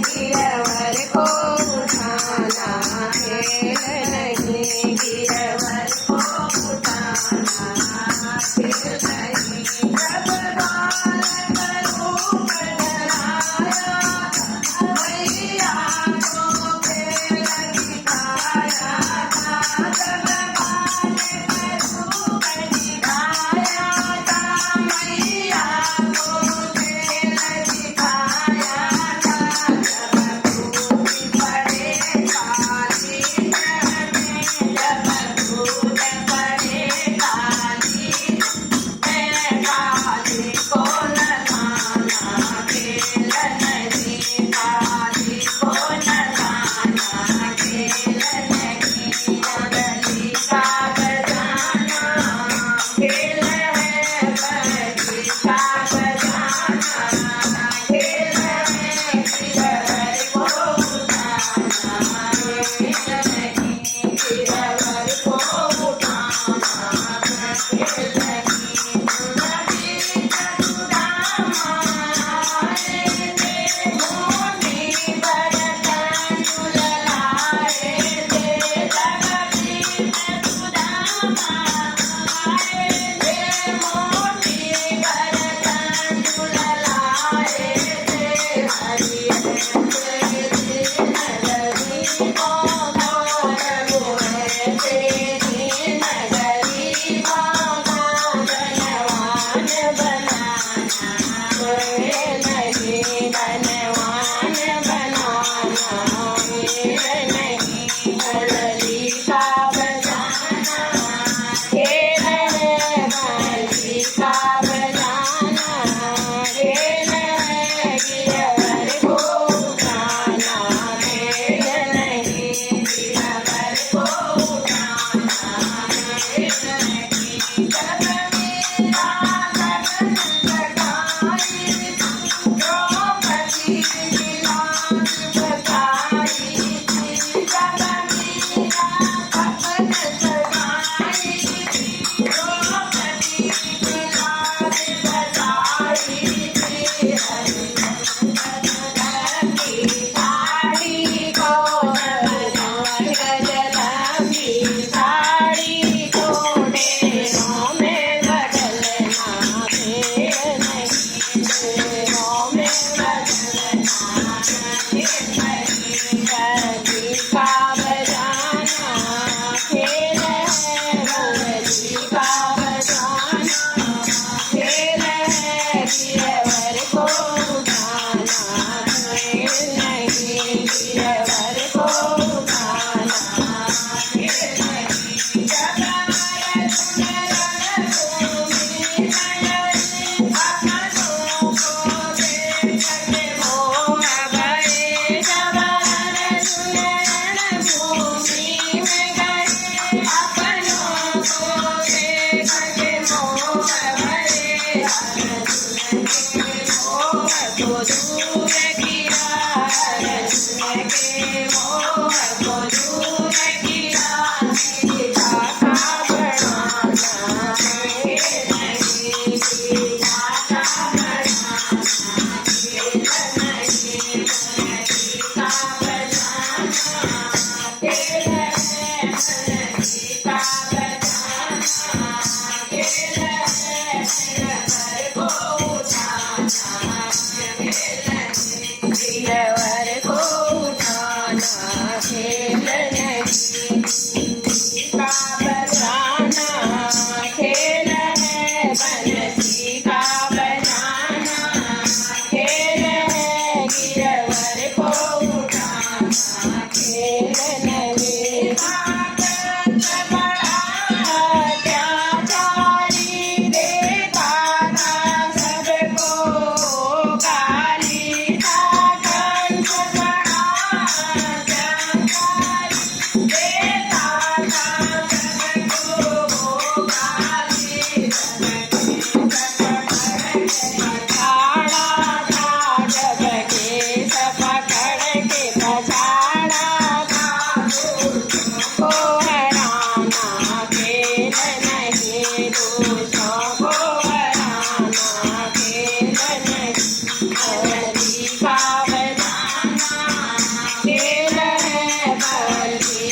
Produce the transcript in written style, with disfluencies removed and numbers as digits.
गिरवर को उठाना खेल नहीं, गिरवर को उठाना खेल नहीं। जब बालक रूप धराया मैया को खेल दिखाया था, जब बालक रूप दिखाया था मैया को खेल दिखाया था। जब भूत पड़े काली में, जब भूत पड़े काली में, काली को लगाना खेल नहीं, काली को लगाना खेल नहीं। मुरली का बजाना खेल है, बरगी का बजाना खेल है, गिरवर को उठाना खेल नहीं, गिरवर को उठाना खेल नहीं। नदी चतुरामा आए थे, मोती बरतन झुललाए थे, जगती चतुरामा आए थे, मोती बरतन झुललाए थे। हरिहर तेरी नगरी को रघु है, तेरी नगरी को धनवान बनाना खेल नहीं, धनवान बनाना खेल नहीं। मुरली का बजाना खेल है, बरगी का बजाना खेल है, गिरवर को उठाना खेल नहीं, गिरवर को उठाना खेल नहीं। जब मीरा लगन लगाई द्रौपदी की लाज बचाई थी, जब मीरा लगन लगाई द्रौपदी की लाज बचाई थी। हरिहर की साड़ी को गजलंबी साड़ी को ढेरों में बदलना खेल नहीं, ढेरों में बदलना खेल नहीं। गली का बजाना खेल है, मुरली का बजाना खेल है, गिरवर को उठाना खेल नहीं, गिरवर को उठाना खेल नहीं। जब अर्जुन रणभूमि में अपनों को देख के मोह भये, जब अर्जुन रणभूमि में गए, अपनों को देख के मोह भये। अर्जुन के मोह को दूर किया, अर्जुन के मोह को दूर किया। सीता का बढ़ाना खेल नहीं, सीता का बढ़ाना खेल नहीं। मुरली का बजाना खेल है, मुरली का बजाना खेल है, गिरवर को उठाना खेल नहीं, गिरवर को उठाना खेल नहीं। का बजाना खेल है, बंसी का बजाना खेल है, गिरवर को उठाना खेल नहीं। भागत बड़ा अत्याचारी देता था सबको गाली, खेल है बरछी